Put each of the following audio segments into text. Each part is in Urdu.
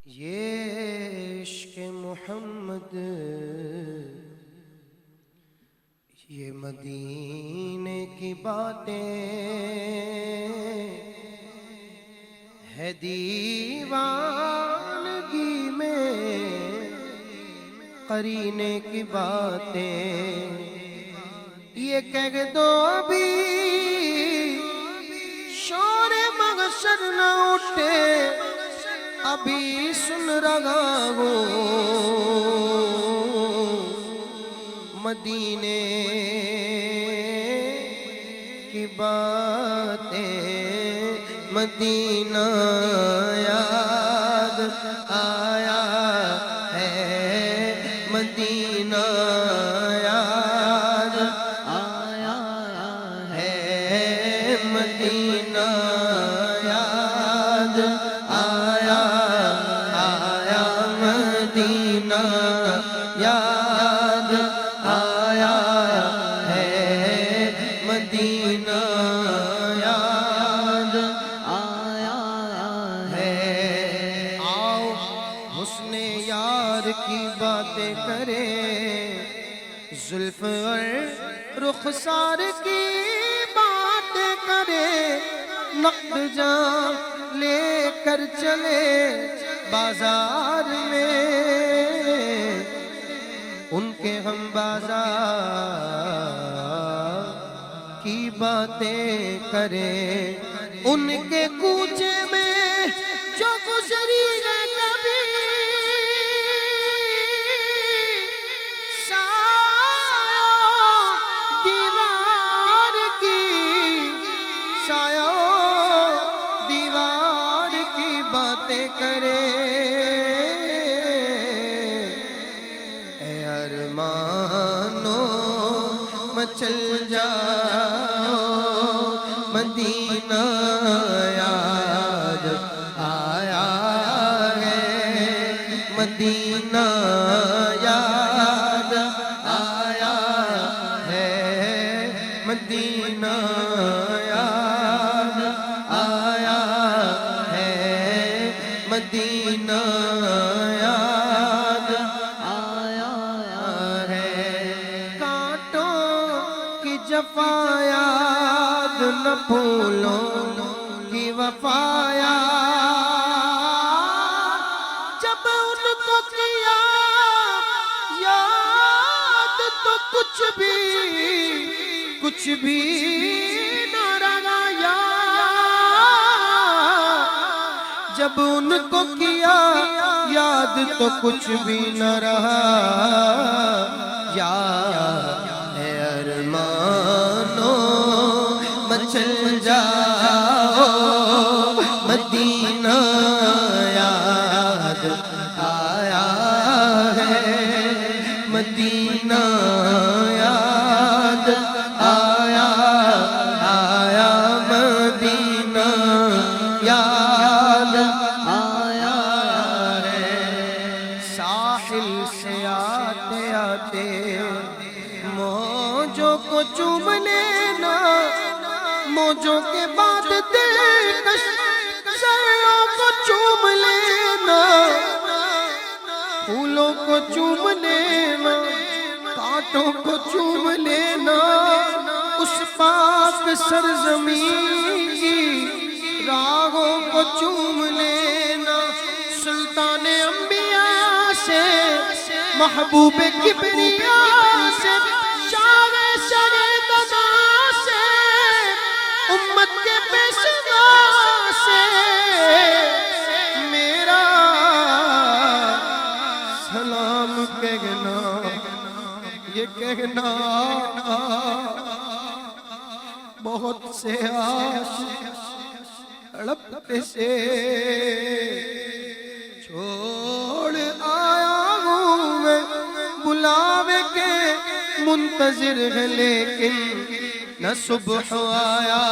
یہ عشق محمد یہ مدینے کی باتیں ہے دیوانگی میں قرینے کی باتیں یہ کہہ دو ابھی شور محشر نہ اٹھے ابھی سن رہا ہوں مدینے کی باتیں مدینہ یاد آیا ہے مدینہ یاد آیا ہے مدینہ یاد آیا مدینہ یاد آیا ہے مدینہ یاد آیا ہے آؤ حسن یار کی باتیں کریں زلف اور رخسار کی باتیں کریں نقد جان لے کر چلے بازار میں ان کے ہم بازار کی باتیں کریں ان کے کوچے میں جو گزری ہے کبھی سایہ دیوار کی سایہ دیوار کی باتیں کریں مانو مچل جاؤ مدینہ یاد آیا ہے مدینہ یاد آیا ہے مدینہ یاد آیا ہے مدینہ یاد جفا یاد نہ پھولوں کی وفا یاد جب ان کو کیا یاد تو کچھ بھی نہ رہا یاد جب ان کو کیا یاد تو کچھ بھی نہ رہا یاد ارمانو مچل جاؤ مدینہ یاد آیا ہے مدینہ یاد آیا مدینہ یاد آیا ہے ساحل سے آتے آتے موجوں کو چوم لینا موجوں کے بعد دلکش سروں کو چوم لینا پھولوں کو چوم لینا کانٹوں کو چوم لینا اس پاک سرزمین کی راہوں کو چوم لینا سلطان انبیاء سے محبوب کبریاء سے امت کے پیشوا سے میرا سلام کہنا یہ کہنا بہت سے عاشق تڑپتے سے چھوڑ آیا ہوں میں بلاوے کے منتظر ہے لیکن نہ صبح آیا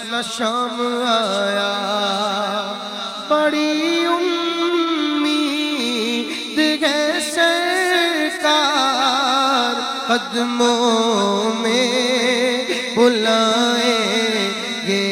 نہ شام آیا بڑی امید ہے سرکار قدموں میں بلائیں گے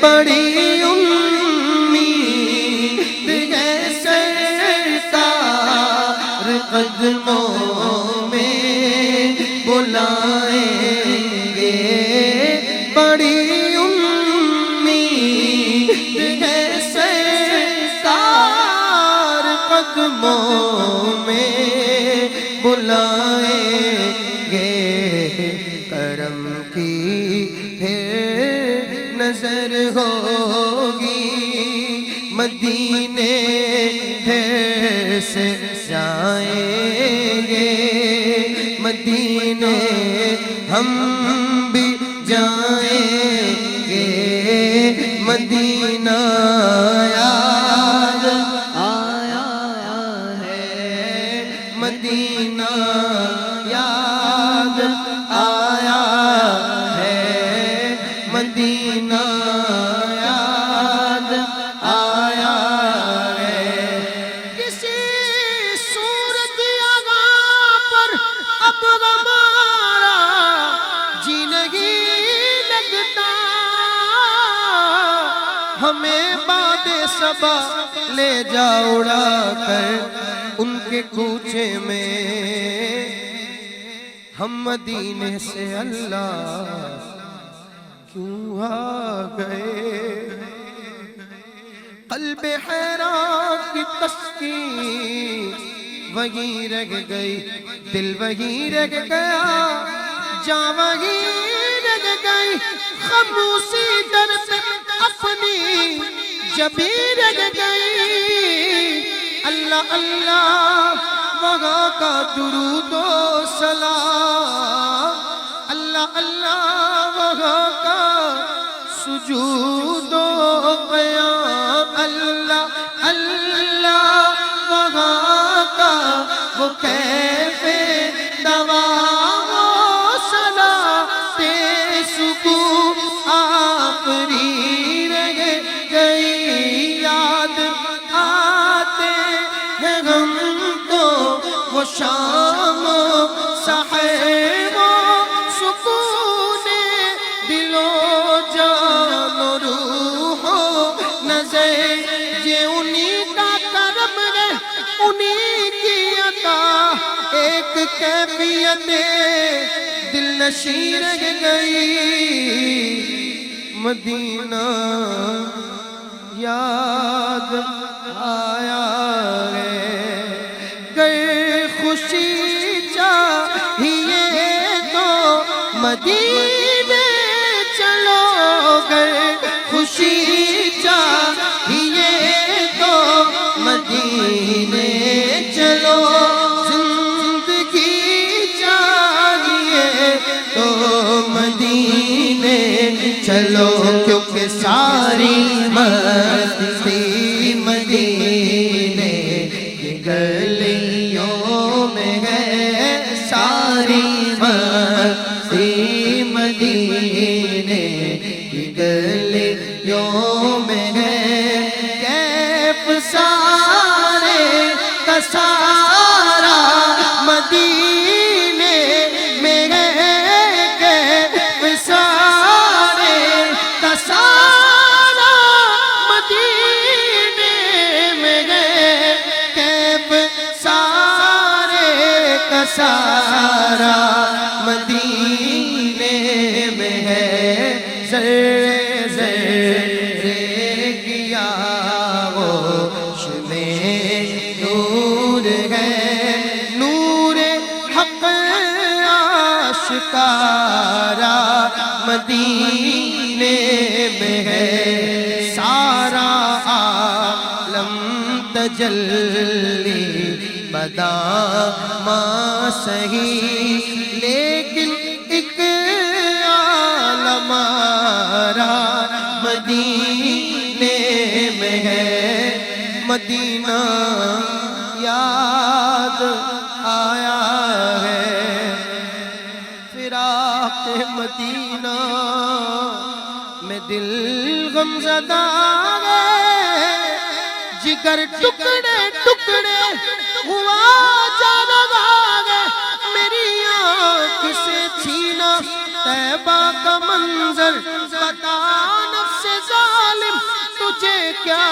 بڑی امید ہے قدموں میں بلائیں گے، بڑی امید ہے سرکار قدموں میں بلائیں گے، کرم کی پھر نظر ہوگی، مدینے پھر سے جائیں گے، مدینے ہم بھی جائیں گے، مدینہ یاد آیا ہے، مدینہ یاد آیا ہے، مدینہ یاد آیا ہے۔ کسی صورت آغا پر اب ہمارا جی نہیں لگتا، ہمیں باد صبا لے جا اڑا کر ان کے کوچے میں، ہم مدینے سے اللہ کیوں آ گئے، قلب حیران کی تسکین وہیں رہ گئی، دل وہیں رہ گیا، جاں وہیں رہ گئی، خاموشی در پہ اپنی جبیں رہ گئی، اللہ اللہ وہاں کا درود و سلام، اللہ اللہ وہاں کا سجود و قیام، اللہ اللہ وہاں کا وہ کیف دوام و صلاۃ سکون آخری رہ گئی، یاد آتے ہیں ہم کو وہ شام سحر و سکون دل و جان و روح و نظر، یہ انہی کا کرم ہے، انہی کی عطا، ایک کیفیت دل نشیں رہ گئی، مدینہ یاد آیا ہے، گر خوشی چاہیے تو مدینے چلو، گر خوشی چاہیے تو مدینے چلو، زندگی چاہیے تو مدینے چلو، کیونکہ ساری مستی مدینے کی گلیوں میں ہے، ساری مستی مدینے کی گلیوں میں ہے، کیف سارے کا سارا مدینے میں ہے، کیف سارے کا سارا مدینے میں ہے، کیف سارے کا سارا مدینے میں ہے، ذرے ذرے کیا ہوش میں نور ہے، نور حق آشکارا مدینے میں ہے، سارا عالم تجلی بدا ماں سہی، لیکن ایک عالم ہمارا مدینے میں ہے، مدینہ یاد آیا ہے، فراق مدینہ میں دل غمزدہ ہے، جگر ٹکڑے ٹکڑے ہوا جا رہا ہے، میری آنکھ سے چھینا طیبہ کا منظر، بتا نفس ظالم تجھے کیا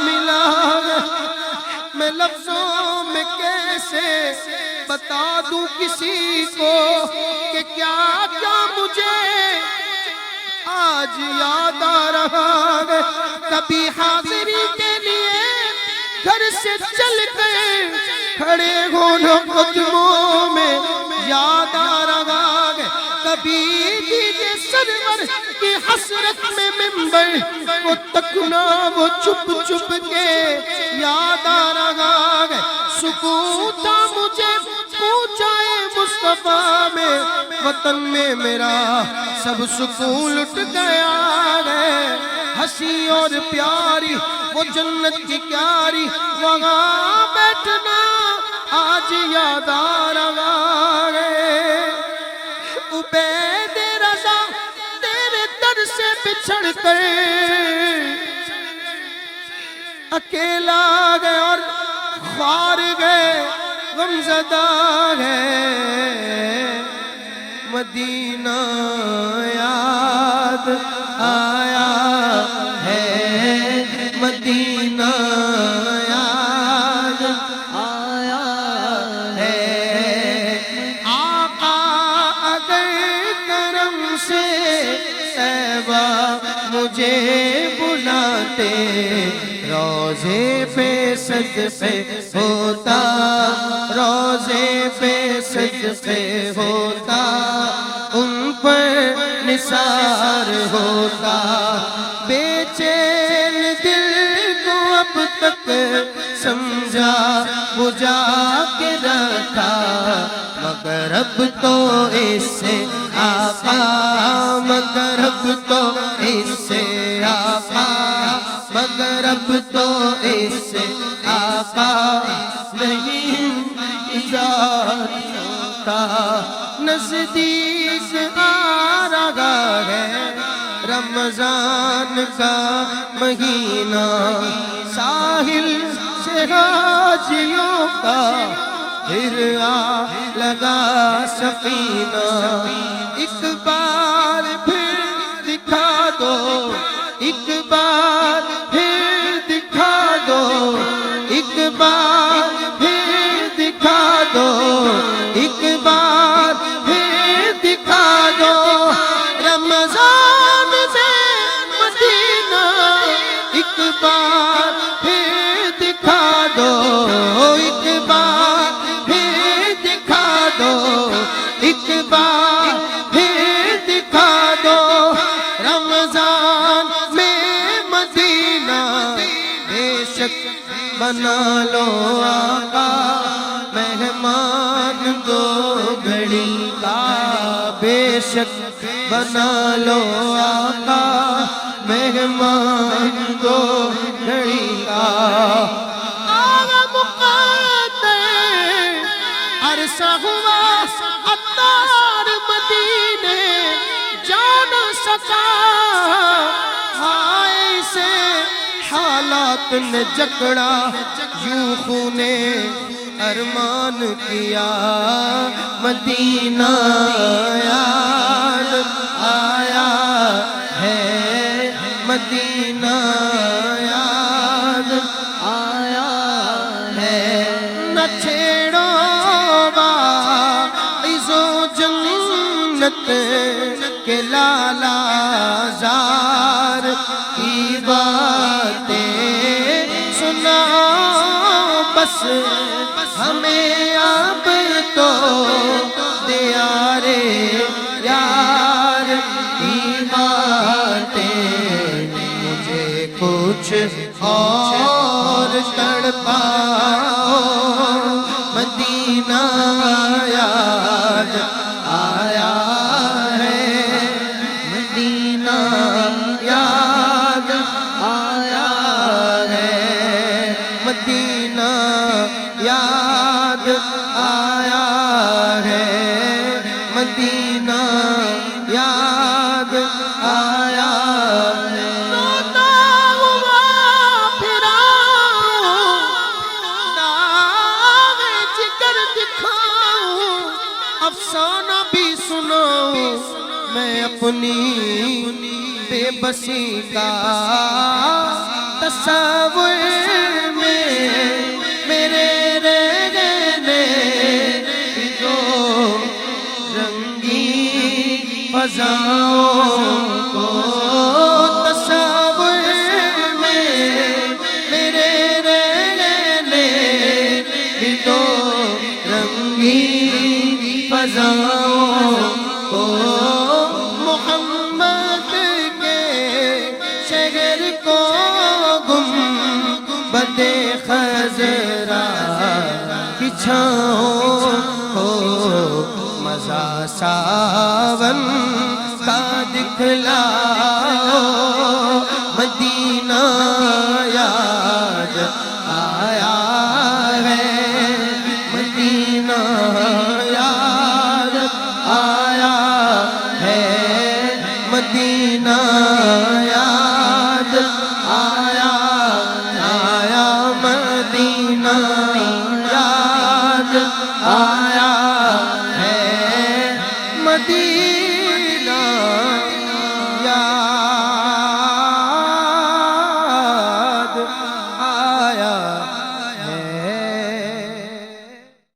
ملا ہے، میں لفظوں میں کیسے سے بتا دوں کسی کو کہ کیا کیا مجھے آج یاد آ رہا ہے. کبھی حاضری کے لیے گھر سے چل گئے کھڑے ہونا قدموں میں یاد آ رہا ہے. کبھی دیجے سرور کی حسرت میں منبر کو تکنا وہ چھپ چھپ کے یاد آ رہا ہے. سکون تھا مجھے پوچھائے مصطفیٰ میں وطن میں میرا سب سکون لٹ گیا ہے. ہنسی اور پیاری وہ جنت کی کیاری وہاں بیٹھنا آج یاد آ رہا ہے. عبید رضا تیرے در سے بچھڑ کر اکیلا گئے اور خوار گئے غمزدہ ہے. مدینہ یاد آیا ہے مدینہ یاد آیا ہے. آقا اگر کرم سے طیبہ مجھے بلاتے روزے پہ صدقے ہوتا روزے پہ صدقے ہوتا ان پر نثار ہوتا. بے چین دل کو اب تک سمجھا بجھا کے رکھا مگر اب تو اس سے آقا مگر اب تو اس سے آقا مگر اب تو اس سے آقا نہیں اظہار ہوتا. نزدیک آ رہا ہے رمضان کا مہینہ ساحل سے حاجیوں کا پھر آ لگا سفینہ. ایک بار پھر دکھا دو ایک بار پھر دکھا دو ایک بار پھر دکھا دو ایک بار پھر دکھا دو رمضان سے مدینہ ایک بار پھر دکھا دو ایک بار پھر دکھا دو ایک بار پھر دکھا دو رمضان میں مدینہ. بے شک بنا لو آقا مہمان دو گھڑی کا بے شک بنا لو آقا مہمان دو گھڑی کا. آغا مقدر عرصہ ہوا عطار مدینے جا نہ سکا ہائے سے حالات نے جکڑا یوں خونے ارمان کیا. مدینہ یاد آیا ہے مدینہ یاد آیا ہے. نہ چھیڑو باعث و جنت کے لالا زار کی باتیں سناؤ بس ہمیں اب تو دیارے یار کی باتیں. مجھے کچھ اور تڑپاؤ مدینہ یاد آیا ہے مدینہ یاد آیا ہے مدینہ یاد آیا ہے مدینہ یاد آیا ہے. روتا ہوا پھرا داغ جگر دکھاؤں افسانہ بھی سناؤں میں اپنی بے بسی کا تصور میں میرے رہنے فضاؤں کو تصور میں میرے رہنے بھی تو رنگین فضاؤں کو محمد کے شہر کو گنبد خضرا کی چھاؤں کو مزہ ساون کا دکھلاؤ مدینہ یاد آیا ہے مدینہ یاد آیا ہے مدینہ یاد آیا آیا مدینہ یاد آیا